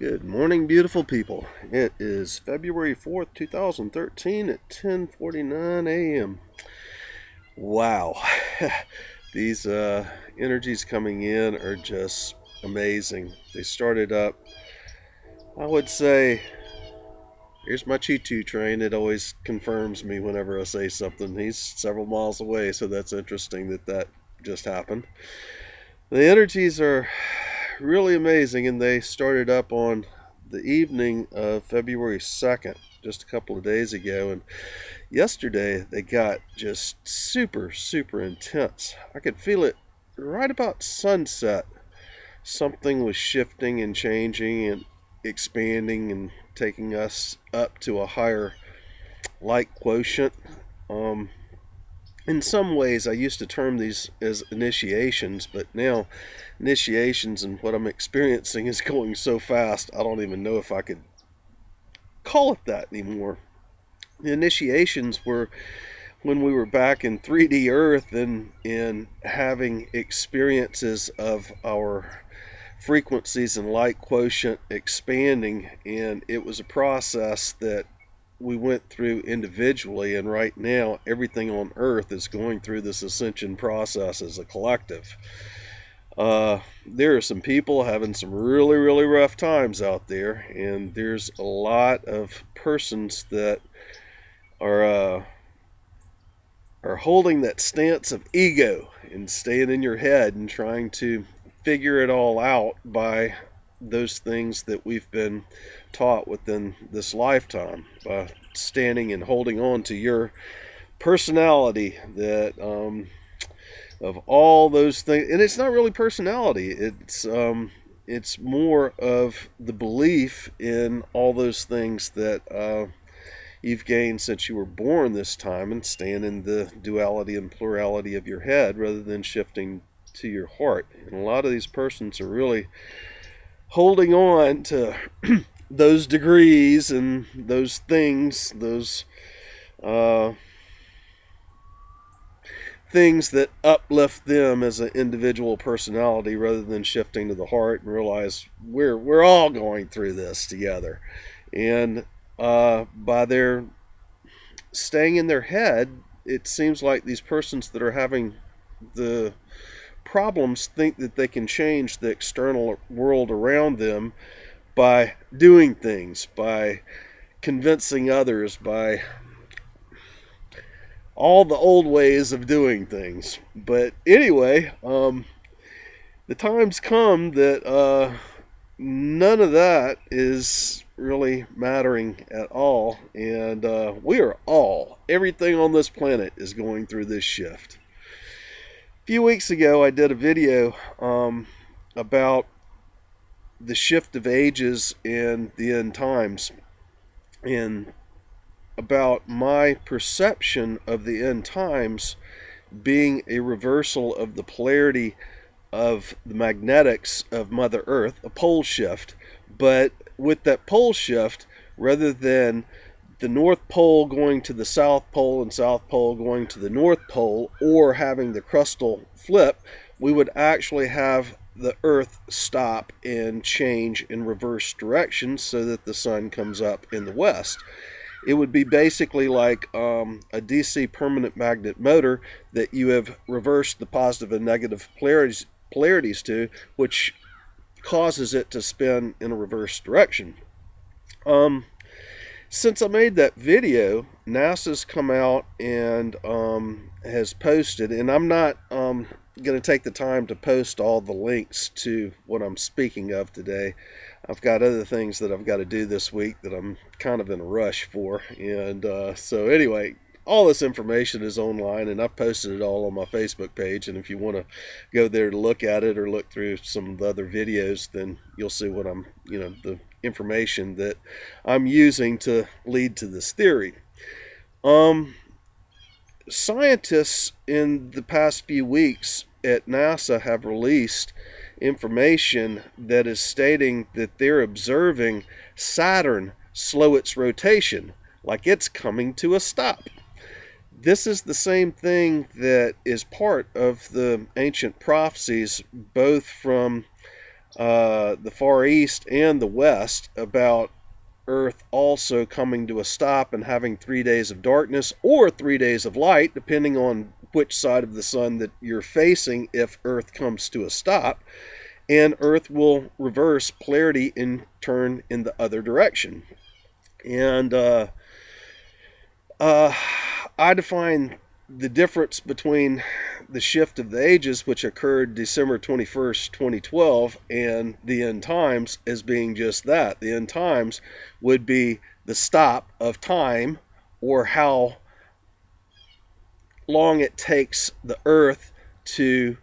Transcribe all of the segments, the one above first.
Good morning, beautiful people. It is February 4th, 2013 at 10:49 a.m. Wow. These energies coming in are just amazing. They started up, I would say, here's my choo-choo train. It always confirms me whenever I say something. He's several miles away, so that's interesting that just happened. The energies are really amazing, and they started up on the evening of February 2nd, just a couple of days ago. And yesterday they got just super, super intense. I could feel it right about sunset. Something was shifting and changing and expanding and taking us up to a higher light quotient. Um, in some ways, I used to term these as initiations, but now initiations and what I'm experiencing is going so fast, I don't even know if I could call it that anymore. The initiations were when we were back in 3D Earth and in having experiences of our frequencies and light quotient expanding, and it was a process that we went through individually, and right now everything on earth is going through this ascension process as a collective. There are some people having some really, really rough times out there, and there's a lot of persons that are are holding that stance of ego and staying in your head and trying to figure it all out by those things that we've been taught within this lifetime, by standing and holding on to your personality that of all those things. And it's not really personality, it's more of the belief in all those things that you've gained since you were born this time, and staying in the duality and plurality of your head rather than shifting to your heart. And a lot of these persons are really holding on to those degrees and those things, those uh, things that uplift them as an individual personality, rather than shifting to the heart and realize we're all going through this together. And by their staying in their head, it seems like these persons that are having the problems think that they can change the external world around them by doing things, by convincing others, by all the old ways of doing things. But anyway, the times come that none of that is really mattering at all, and we are all, everything on this planet is going through this shift. A few weeks ago, I did a video about the shift of ages and the end times, and about my perception of the end times being a reversal of the polarity of the magnetics of Mother Earth, a pole shift. But with that pole shift, rather than the North Pole going to the South Pole and South Pole going to the North Pole, or having the crustal flip, we would actually have the Earth stop and change in reverse direction so that the sun comes up in the west. It would be basically like a DC permanent magnet motor that you have reversed the positive and negative polarities to, which causes it to spin in a reverse direction. Since I made that video, NASA's come out and has posted, and I'm not going to take the time to post all the links to what I'm speaking of today. I've got other things that I've got to do this week that I'm kind of in a rush for. And so anyway, all this information is online, and I've posted it all on my Facebook page. And if you want to go there to look at it or look through some of the other videos, then you'll see what I'm, the information that I'm using to lead to this theory. Scientists in the past few weeks at NASA have released information that is stating that they're observing Saturn slow its rotation, like it's coming to a stop. This is the same thing that is part of the ancient prophecies, both from the Far East and the West about Earth also coming to a stop and having 3 days of darkness or 3 days of light, depending on which side of the sun that you're facing if Earth comes to a stop. And Earth will reverse polarity and turn in the other direction. And I define the difference between the shift of the ages, which occurred December 21st, 2012, and the end times as being just that. The end times would be the stop of time, or how long it takes the Earth to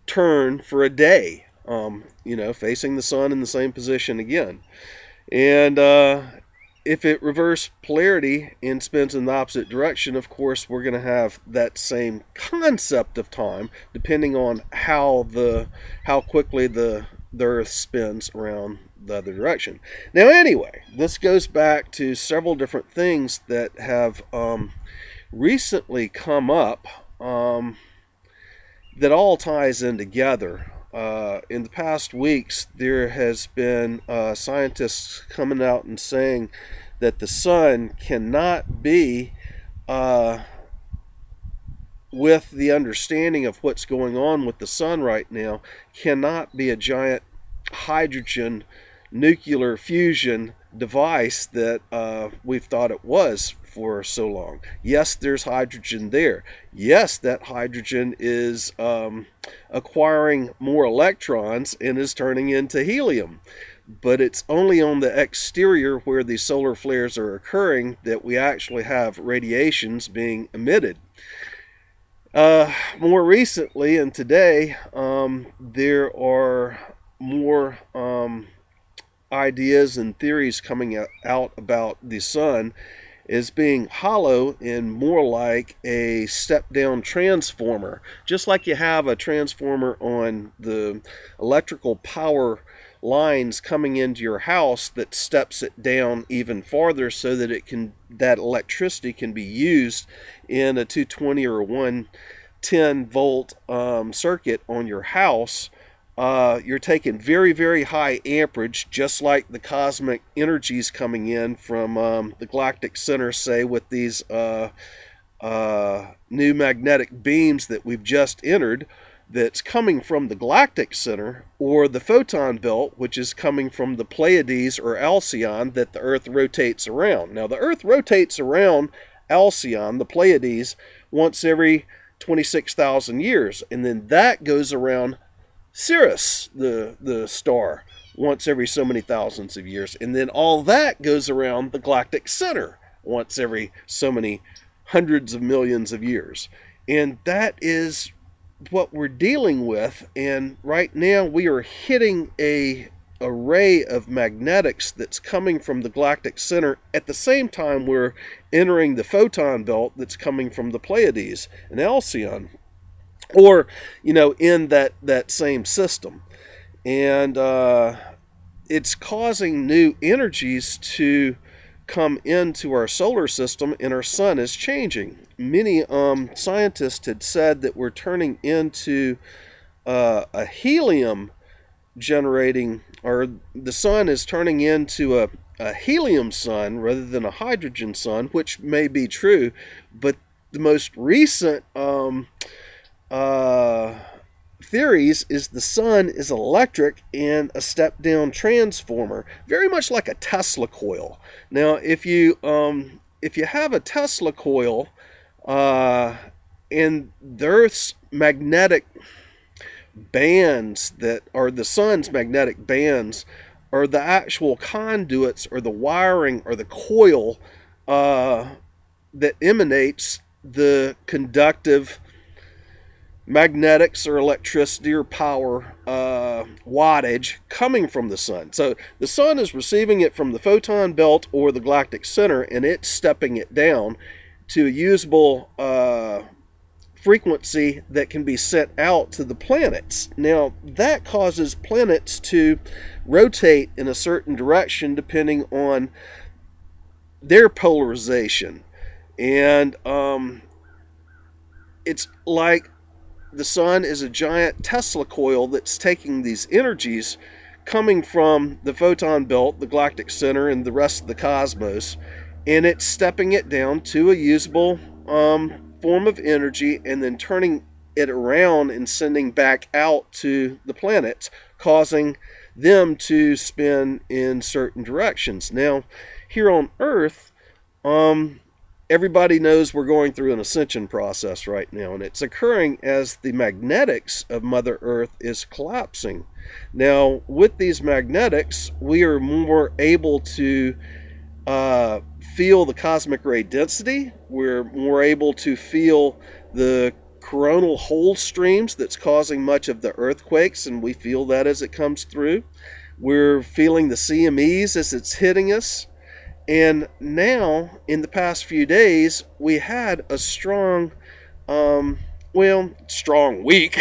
turn for a day, facing the sun in the same position again. And if it reverse polarity and spins in the opposite direction, of course, we're going to have that same concept of time, depending on how quickly the Earth spins around the other direction. Now, anyway, this goes back to several different things that have recently come up that all ties in together. In the past weeks, there has been scientists coming out and saying that the sun cannot be, with the understanding of what's going on with the sun right now, cannot be a giant hydrogen nuclear fusion device that we've thought it was for so long. Yes, there's hydrogen there. Yes, that hydrogen is acquiring more electrons and is turning into helium. But it's only on the exterior where the solar flares are occurring that we actually have radiations being emitted. More recently and today, there are more ideas and theories coming out about the sun as being hollow and more like a step-down transformer. Just like you have a transformer on the electrical power lines coming into your house that steps it down even farther so that that electricity can be used in a 220 or 110 volt circuit on your house. You're taking very, very high amperage, just like the cosmic energies coming in from the galactic center, say, with these new magnetic beams that we've just entered, that's coming from the galactic center, or the photon belt, which is coming from the Pleiades or Alcyon that the Earth rotates around. Now, the Earth rotates around Alcyon, the Pleiades, once every 26,000 years, and then that goes around Sirius, the star, once every so many thousands of years, and then all that goes around the galactic center once every so many hundreds of millions of years. And that is what we're dealing with, and right now we are hitting a array of magnetics that's coming from the galactic center at the same time we're entering the photon belt that's coming from the Pleiades and Alcyon, or in that same system. And it's causing new energies to come into our solar system, and our sun is changing. Many scientists had said that we're turning into a helium generating, or the sun is turning into a helium sun rather than a hydrogen sun, which may be true, but the most recent theories is the sun is electric and a step-down transformer, very much like a Tesla coil. Now, if you have a Tesla coil, and the Earth's magnetic bands that are the sun's magnetic bands are the actual conduits or the wiring or the coil that emanates the conductive magnetics or electricity or power wattage coming from the sun. So the sun is receiving it from the photon belt or the galactic center, and it's stepping it down to a usable frequency that can be sent out to the planets. Now, that causes planets to rotate in a certain direction depending on their polarization. And it's like the sun is a giant Tesla coil that's taking these energies coming from the photon belt, the galactic center, and the rest of the cosmos, and it's stepping it down to a usable form of energy, and then turning it around and sending back out to the planets, causing them to spin in certain directions. Now, here on Earth, everybody knows we're going through an ascension process right now, and it's occurring as the magnetics of Mother Earth is collapsing. Now, with these magnetics, we are more able to feel the cosmic ray density. We're more able to feel the coronal hole streams that's causing much of the earthquakes, and we feel that as it comes through. We're feeling the CMEs as it's hitting us. And now, in the past few days, we had a strong week.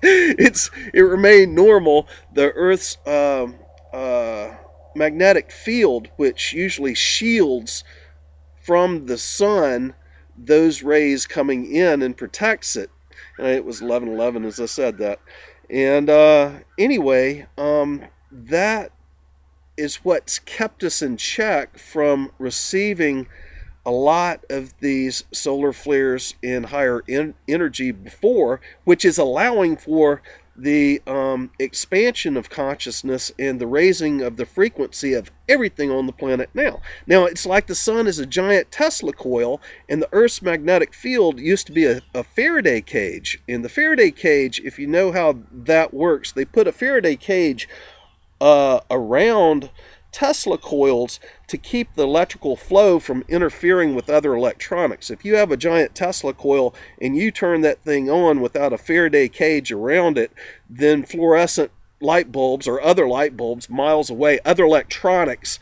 It remained normal. The Earth's magnetic field, which usually shields from the sun those rays coming in and protects it. And it was 11:11 as I said that. And anyway, that is what's kept us in check from receiving a lot of these solar flares in higher energy before, which is allowing for the expansion of consciousness and the raising of the frequency of everything on the planet now. Now, it's like the sun is a giant Tesla coil, and the Earth's magnetic field used to be a Faraday cage. In the Faraday cage, if you know how that works, they put a Faraday cage around Tesla coils to keep the electrical flow from interfering with other electronics. If you have a giant Tesla coil and you turn that thing on without a Faraday cage around it, then fluorescent light bulbs or other light bulbs miles away, other electronics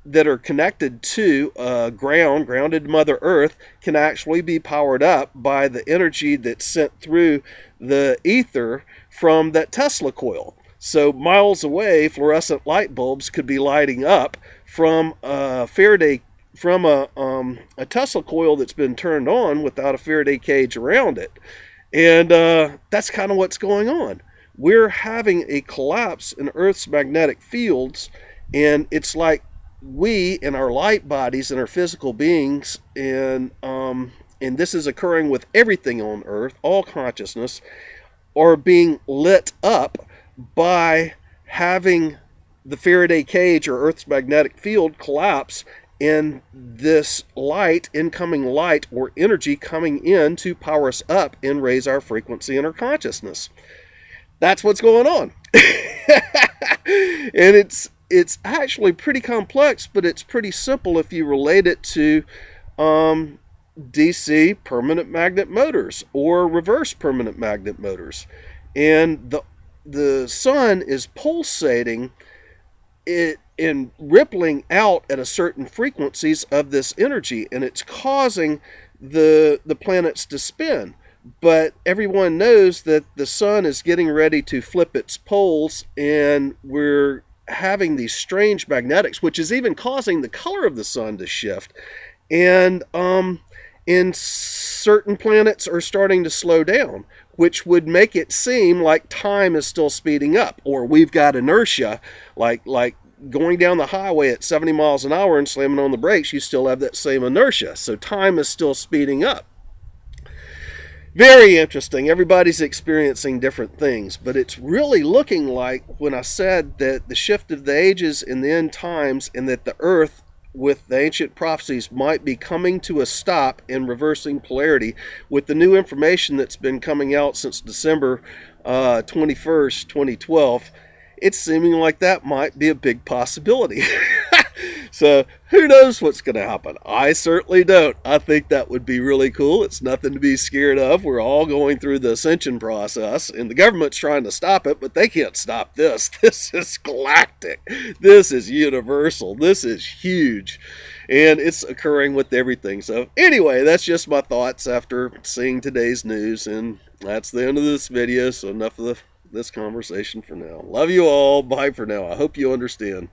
that are connected to grounded Mother Earth, can actually be powered up by the energy that's sent through the ether from that Tesla coil. So miles away, fluorescent light bulbs could be lighting up from a Tesla coil that's been turned on without a Faraday cage around it. And that's kind of what's going on. We're having a collapse in Earth's magnetic fields, and it's like we in our light bodies and our physical beings, and this is occurring with everything on Earth, all consciousness, are being lit up by having the Faraday cage or Earth's magnetic field collapse, and this light, incoming light or energy coming in to power us up and raise our frequency and our consciousness. That's what's going on. And it's actually pretty complex, but it's pretty simple if you relate it to DC permanent magnet motors or reverse permanent magnet motors. And the sun is pulsating it and rippling out at a certain frequencies of this energy, and it's causing the planets to spin. But everyone knows that the sun is getting ready to flip its poles, and we're having these strange magnetics, which is even causing the color of the sun to shift. And certain planets are starting to slow down, which would make it seem like time is still speeding up, or we've got inertia, like going down the highway at 70 miles an hour and slamming on the brakes, you still have that same inertia. So time is still speeding up. Very interesting. Everybody's experiencing different things, but it's really looking like when I said that the shift of the ages in the end times, and that the Earth with the ancient prophecies might be coming to a stop and reversing polarity, with the new information that's been coming out since December 21st, 2012, it's seeming like that might be a big possibility. So who knows what's going to happen? I certainly don't. I think that would be really cool. It's nothing to be scared of. We're all going through the ascension process, and the government's trying to stop it, but they can't stop this. This is galactic. This is universal. This is huge. And it's occurring with everything. So anyway, that's just my thoughts after seeing today's news, and that's the end of this video. So enough of this conversation for now. Love you all. Bye for now. I hope you understand.